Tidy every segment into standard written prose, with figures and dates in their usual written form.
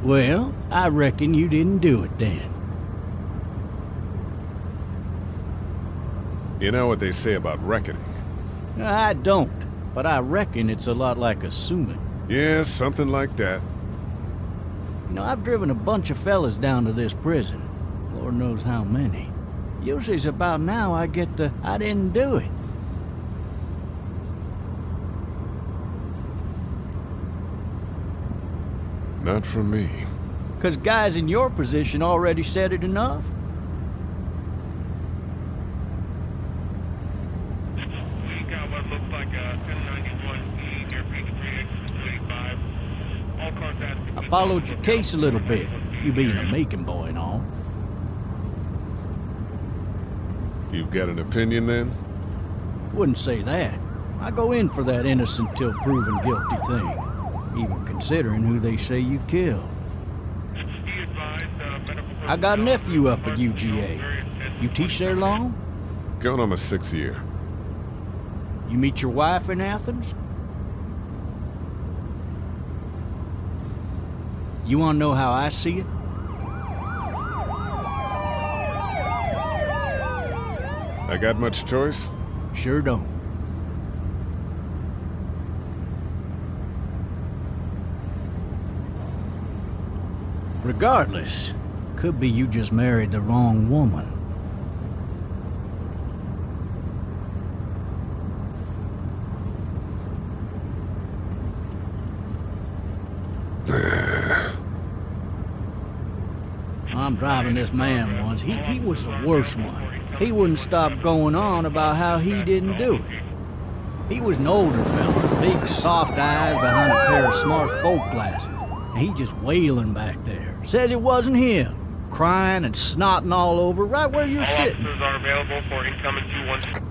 Well, I reckon you didn't do it then. You know what they say about reckoning? I don't, but I reckon it's a lot like assuming. Yeah, something like that. You know, I've driven a bunch of fellas down to this prison. Lord knows how many. Usually it's about now I get the, I didn't do it. Not from me. 'Cause guys in your position already said it enough. We got what looks like a 1091E near Beach 3X285. All cars have... I followed your case a little bit, you being a Macon boy and all. You've got an opinion then? Wouldn't say that. I go in for that innocent till proven guilty thing, even considering who they say you killed. I got a nephew up at UGA. You teach there long? Going on my 6th year. You meet your wife in Athens? You want to know how I see it? I got much choice? Sure don't. Regardless, could be you just married the wrong woman. I'm driving this man once. He was the worst one. He wouldn't stop going on about how he didn't do it. He was an older fella, big soft eyes behind a pair of smart folk glasses. And he just wailing back there. Says it wasn't him. Crying and snotting all over right where you're sitting. Officers are available for incoming 2-1.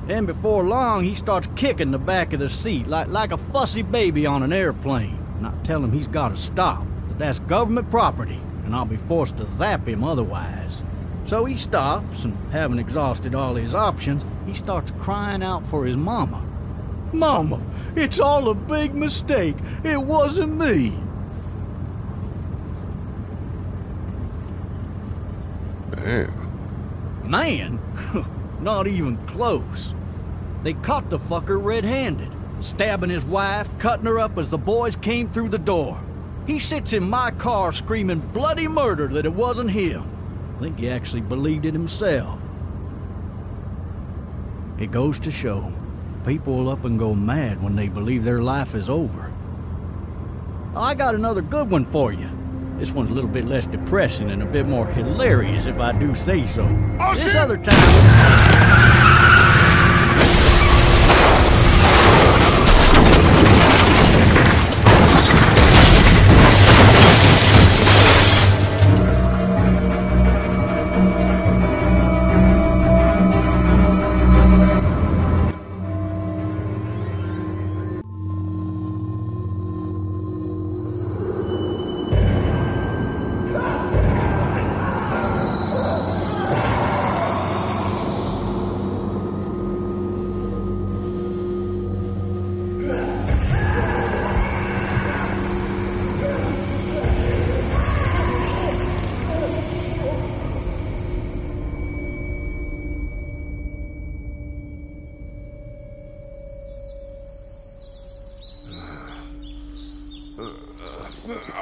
And before long, he starts kicking the back of the seat like a fussy baby on an airplane. And I tell him he's got to stop, that that's government property, and I'll be forced to zap him otherwise. So he stops, and having exhausted all his options, he starts crying out for his mama. Mama, it's all a big mistake. It wasn't me. Man. Man? Not even close. They caught the fucker red-handed, stabbing his wife, cutting her up as the boys came through the door. He sits in my car screaming bloody murder that it wasn't him. I think he actually believed it himself. It goes to show, people will up and go mad when they believe their life is over. I got another good one for you. This one's a little bit less depressing and a bit more hilarious, if I do say so. Oh, this shit! other time...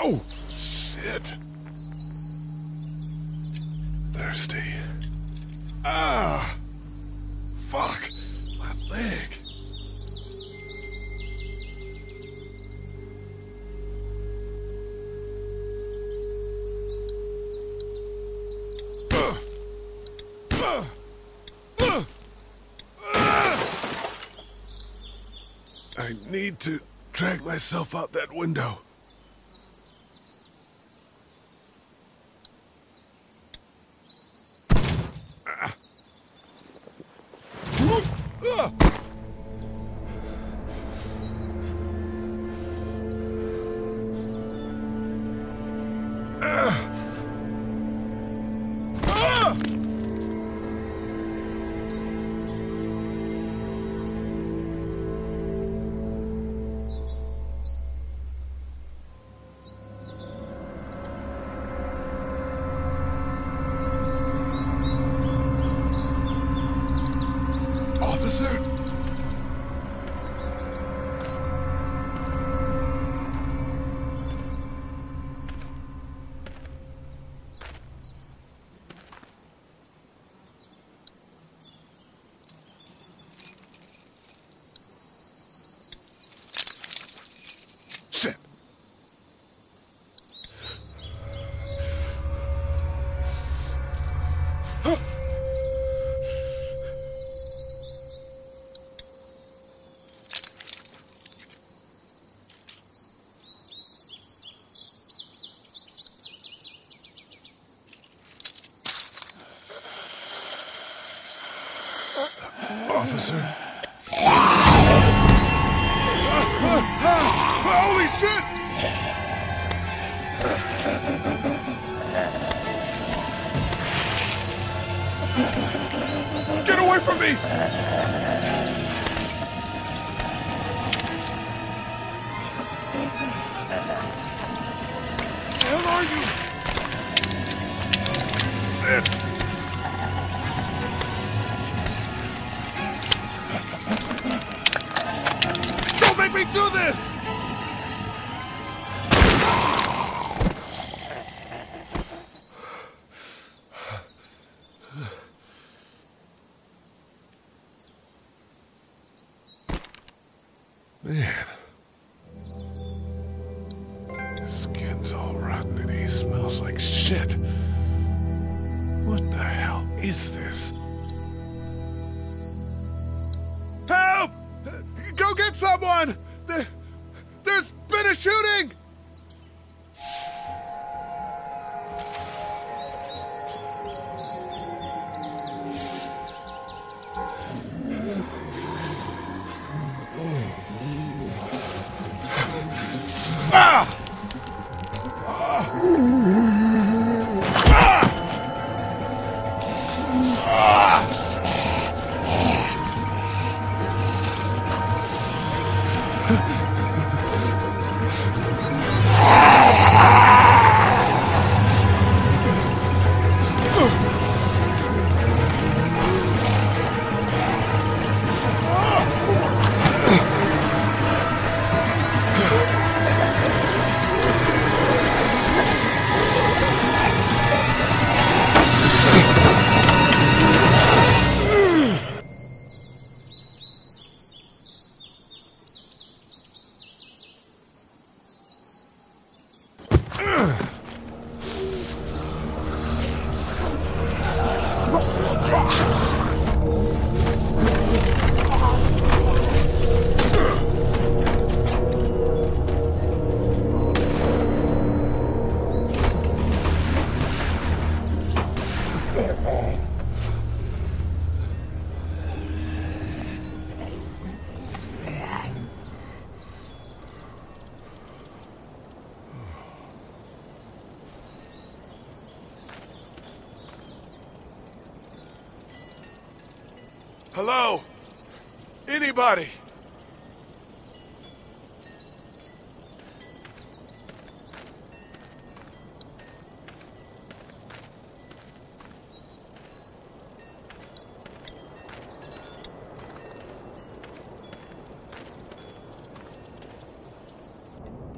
Oh, shit. Thirsty. Ah! Fuck! My leg. I need to drag myself out that window. Officer! Shit! Officer? Holy shit! Get away from me! Where the hell are you? Shit! Don't make me do this! Man. His skin's all rotten and he smells like shit. What the hell is this? Help! Go get someone! There's been a shooting! Ah! Hello? Anybody?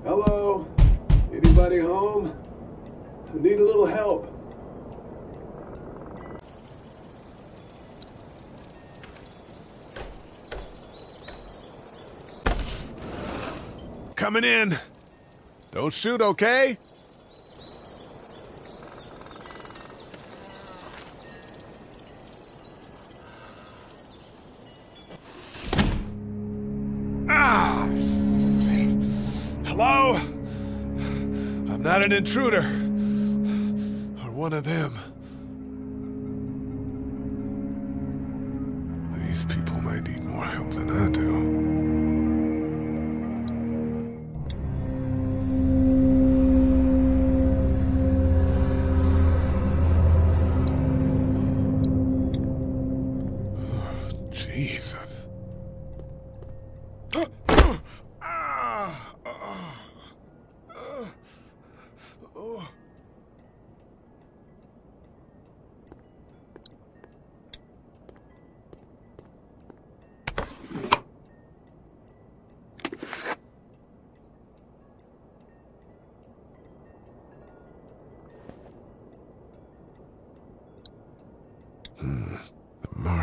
Hello? Anybody home? I need a little help. Coming in. Don't shoot, okay? Ah! Shit. Hello? I'm not an intruder. Or one of them. These people might need more help than I do. Jesus.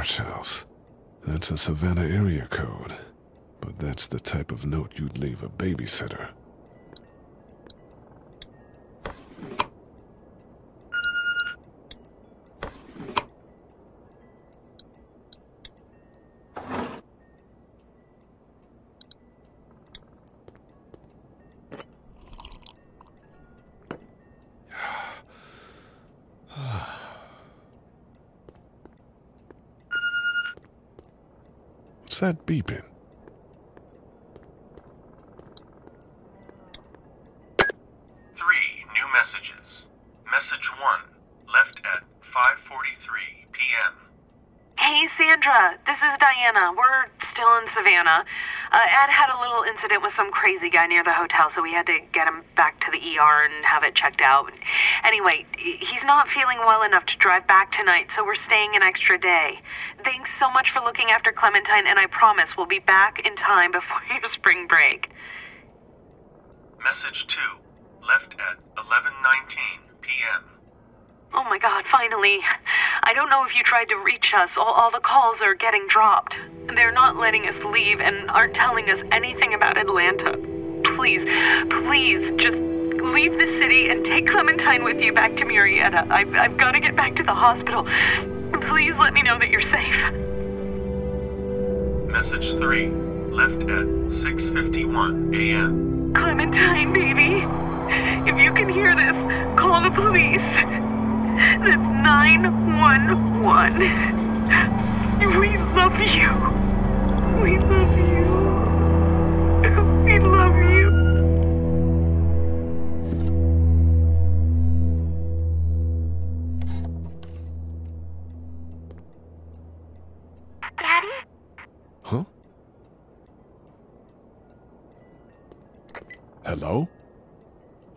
Marsh House. That's a Savannah area code. But that's the type of note you'd leave a babysitter. What's that beeping? Messages. Message 1, left at 5:43 p.m. Hey, Sandra. This is Diana. We're still in Savannah. Ed had a little incident with some crazy guy near the hotel, so we had to get him back to the ER and have it checked out. Anyway, he's not feeling well enough to drive back tonight, so we're staying an extra day. Thanks so much for looking after Clementine, and I promise we'll be back in time before your spring break. Message 2. Left at 11:19 p.m. Oh my God, finally. I don't know if you tried to reach us. All the calls are getting dropped. They're not letting us leave and aren't telling us anything about Atlanta. Please, just leave the city and take Clementine with you back to Murrieta. I've got to get back to the hospital. Please let me know that you're safe. Message 3. Left at 6:51 a.m. Clementine, baby. If you can hear this, call the police. That's 911. We love you. We love you. We love you. Daddy? Huh? Hello?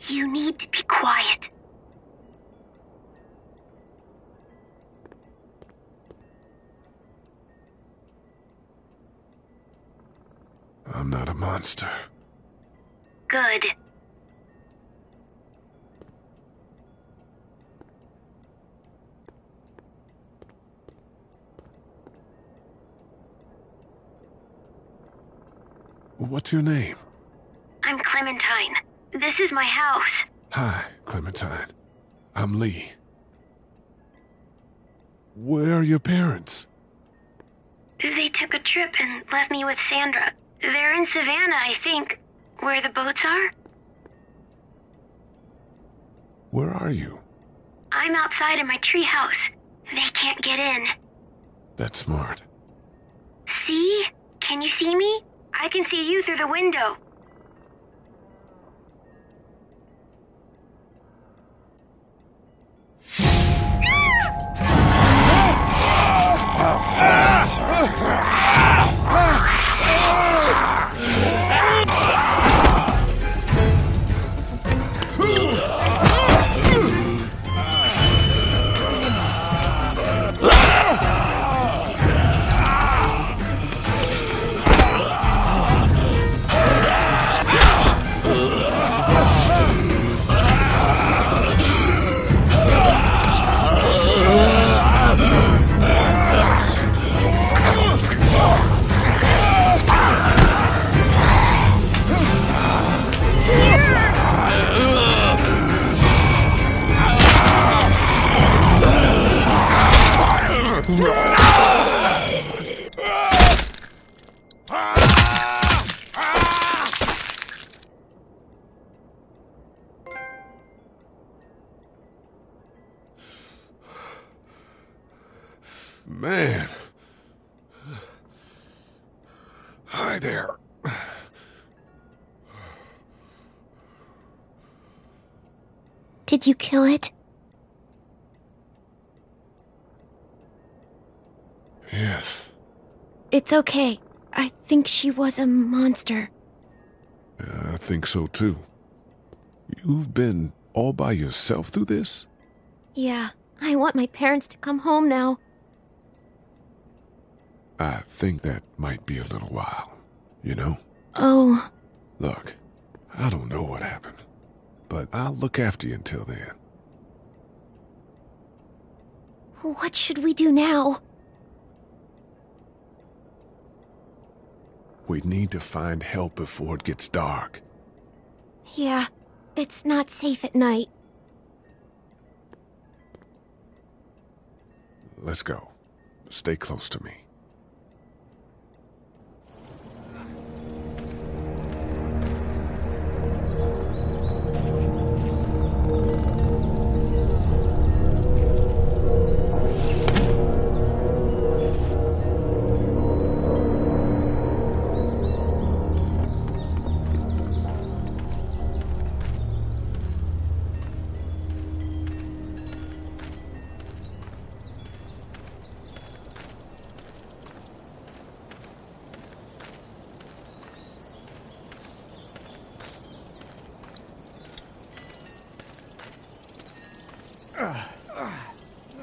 You need to be quiet. I'm not a monster. Good. What's your name? I'm Clementine. This is my house. Hi, Clementine. I'm Lee. Where are your parents? They took a trip and left me with Sandra. They're in Savannah, I think. Where the boats are? Where are you? I'm outside in my treehouse. They can't get in. That's smart. See? Can you see me? I can see you through the window. Man. Hi there. Did you kill it? Yes. It's okay. I think she was a monster. I think so too. You've been all by yourself through this? Yeah, I want my parents to come home now. I think that might be a little while, you know? Oh. Look, I don't know what happened, but I'll look after you until then. What should we do now? We need to find help before it gets dark. Yeah, it's not safe at night. Let's go. Stay close to me.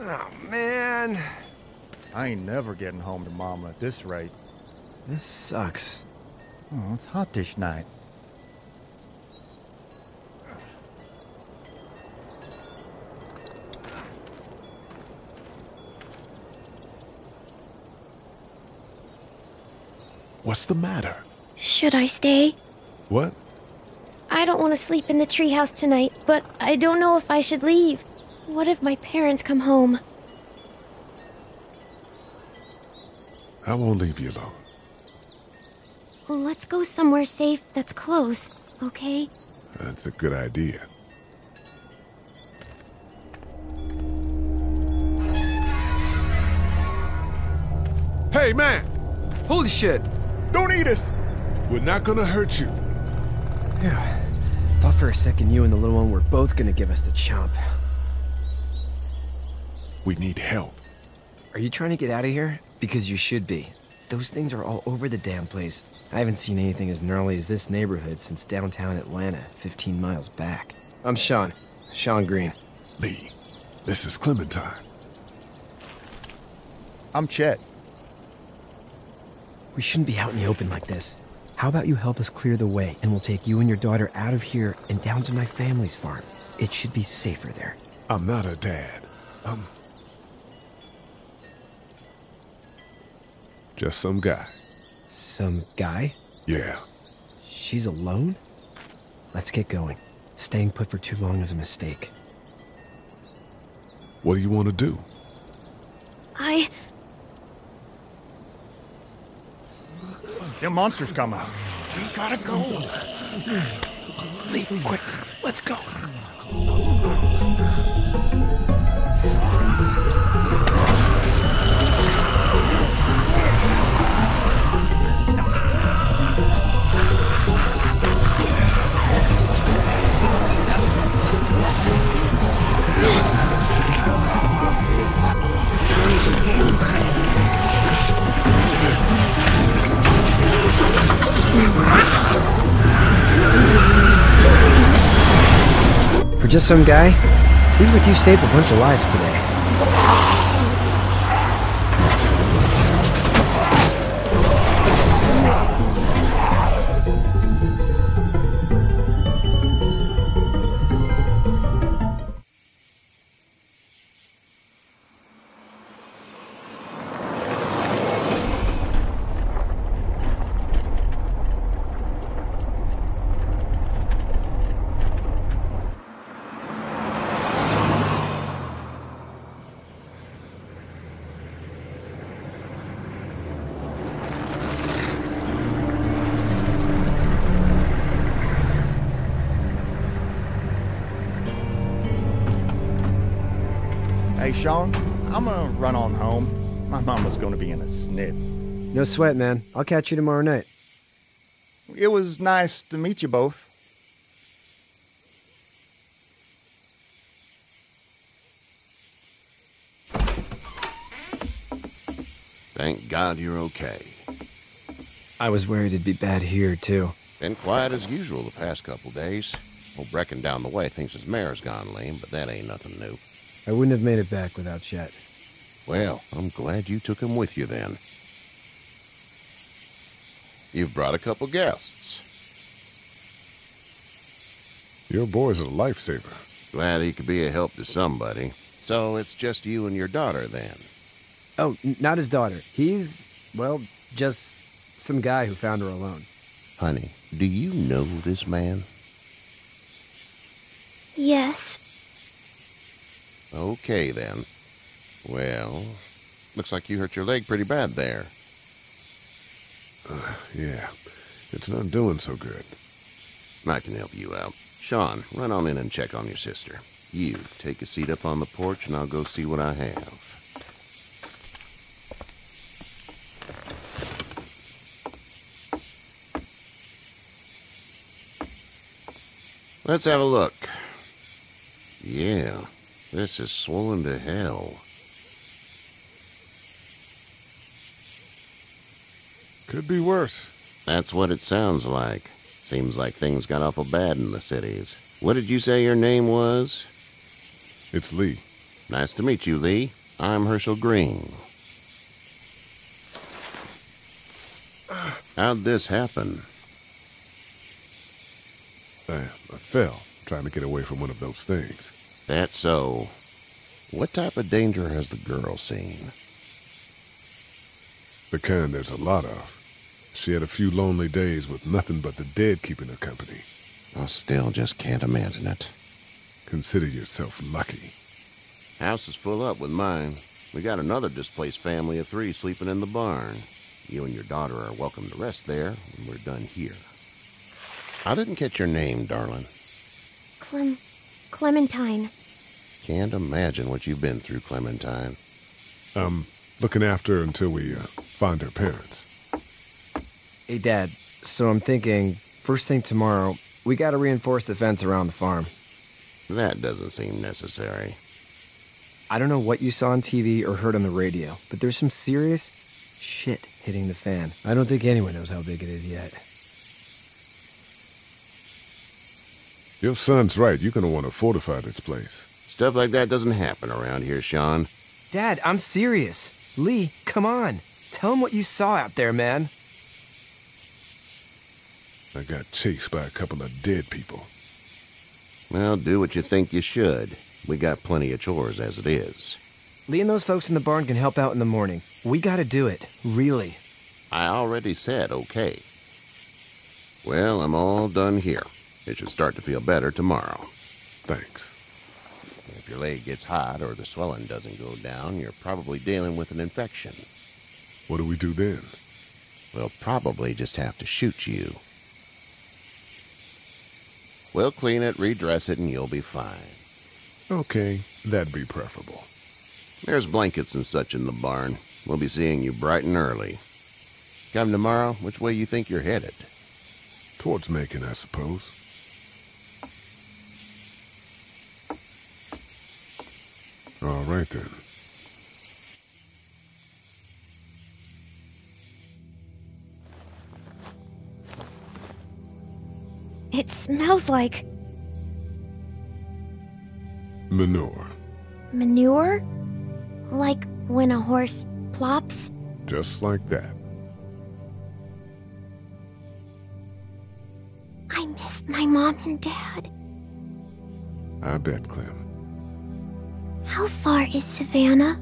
Oh, man. I ain't never getting home to Mama at this rate. This sucks. Oh, it's hot dish night. What's the matter? Should I stay? What? I don't want to sleep in the treehouse tonight, but I don't know if I should leave. What if my parents come home? I won't leave you alone. Let's go somewhere safe that's close, okay? That's a good idea. Hey, man! Holy shit! Don't eat us! We're not gonna hurt you. Yeah. Thought for a second you and the little one were both gonna give us the chomp. We need help. Are you trying to get out of here? Because you should be. Those things are all over the damn place. I haven't seen anything as gnarly as this neighborhood since downtown Atlanta, 15 miles back. I'm Sean. Sean Green. Lee, this is Clementine. I'm Chet. We shouldn't be out in the open like this. How about you help us clear the way, and we'll take you and your daughter out of here and down to my family's farm. It should be safer there. I'm not her dad. Just some guy. Some guy? Yeah. She's alone? Let's get going. Staying put for too long is a mistake. What do you want to do? Them monsters come out. We gotta go. Lee, quick, let's go. For just some guy, it seems like you saved a bunch of lives today. Hey, Sean, I'm gonna run on home. My mama's gonna be in a snit. No sweat, man. I'll catch you tomorrow night. It was nice to meet you both. Thank God you're okay. I was worried it'd be bad here, too. Been quiet as usual the past couple days. Old Brecken down the way thinks his mare's gone lame, but that ain't nothing new. I wouldn't have made it back without Chet. Well, I'm glad you took him with you then. You've brought a couple guests. Your boy's a lifesaver. Glad he could be a help to somebody. So it's just you and your daughter then? Oh, not his daughter. He's, well, just Some guy who found her alone. Honey, do you know this man? Yes. Okay, then. Well, looks like you hurt your leg pretty bad there. Yeah. It's not doing so good. I can help you out. Sean, run on in and check on your sister. You, take a seat up on the porch and I'll go see what I have. Let's have a look. Yeah, this is swollen to hell. Could be worse. That's what it sounds like. Seems like things got awful bad in the cities. What did you say your name was? It's Lee. Nice to meet you, Lee. I'm Herschel Green. How'd this happen? I fell, trying to get away from one of those things. That's so. What type of danger has the girl seen? The kind there's a lot of. She had a few lonely days with nothing but the dead keeping her company. I still just can't imagine it. Consider yourself lucky. House is full up with mine. We got another displaced family of 3 sleeping in the barn. You and your daughter are welcome to rest there when we're done here. I didn't catch your name, darling. Clementine. Can't imagine what you've been through, Clementine. I'm looking after her until we find her parents. Hey, Dad, so I'm thinking, first thing tomorrow, we gotta reinforce the fence around the farm. That doesn't seem necessary. I don't know what you saw on TV or heard on the radio, but there's some serious shit hitting the fan. I don't think anyone knows how big it is yet. Your son's right. You're gonna want to fortify this place. Stuff like that doesn't happen around here, Sean. Dad, I'm serious. Lee, come on. Tell him what you saw out there, man. I got chased by a couple of dead people. Well, do what you think you should. We got plenty of chores as it is. Lee and those folks in the barn can help out in the morning. We gotta do it. Really. I already said okay. Well, I'm all done here. It should start to feel better tomorrow. Thanks. If your leg gets hot or the swelling doesn't go down, you're probably dealing with an infection. What do we do then? We'll probably just have to shoot you. We'll clean it, redress it, and you'll be fine. Okay, that'd be preferable. There's blankets and such in the barn. We'll be seeing you bright and early. Come tomorrow, which way you think you're headed? Towards Macon, I suppose. All right, then. It smells like... Manure. manure? Like when a horse plops? Just like that. I missed my mom and dad. I bet, Clem. How far is Savannah?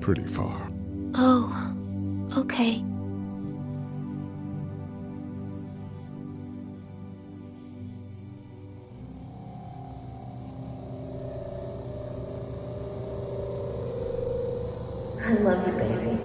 Pretty far. Oh, okay. I love you, baby.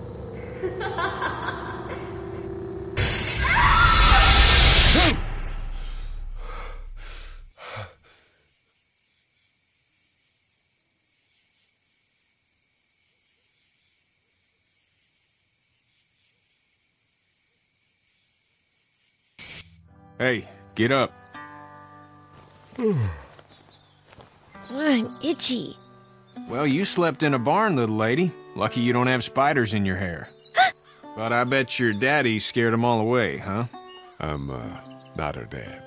Hey, get up. I'm itchy. Well, you slept in a barn, little lady. Lucky you don't have spiders in your hair. But I bet your daddy scared them all away, huh? I'm, not her dad.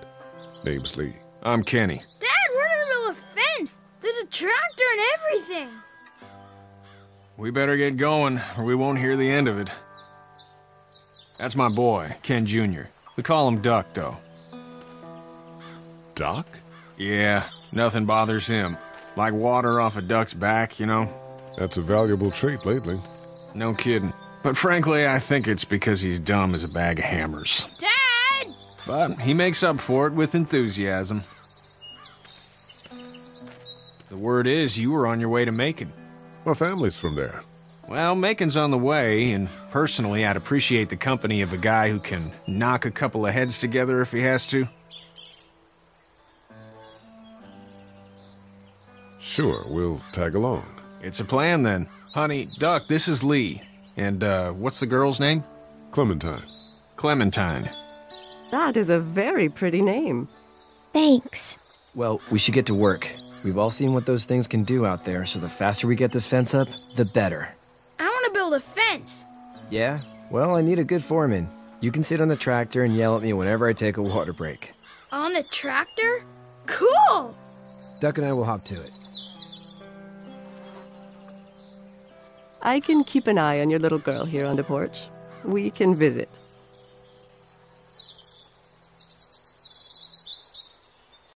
Name's Lee. I'm Kenny. Dad, we're in the middle of a fence. There's a tractor and everything. We better get going, or we won't hear the end of it. That's my boy, Ken Jr. We call him Duck, though. Duck? Yeah, nothing bothers him. Like water off a duck's back, you know? That's a valuable trait lately. No kidding. But frankly, I think it's because he's dumb as a bag of hammers. Dad! But he makes up for it with enthusiasm. The word is you were on your way to Macon. My family's from there. Well, Macon's on the way, and personally, I'd appreciate the company of a guy who can knock a couple of heads together if he has to. Sure, we'll tag along. It's a plan, then. Honey, Duck, this is Lee. And, what's the girl's name? Clementine. Clementine. That is a very pretty name. Thanks. Well, we should get to work. We've all seen what those things can do out there, so the faster we get this fence up, the better. I want to build a fence. Yeah? Well, I need a good foreman. You can sit on the tractor and yell at me whenever I take a water break. On the tractor? Cool! Duck and I will hop to it. I can keep an eye on your little girl here on the porch. We can visit.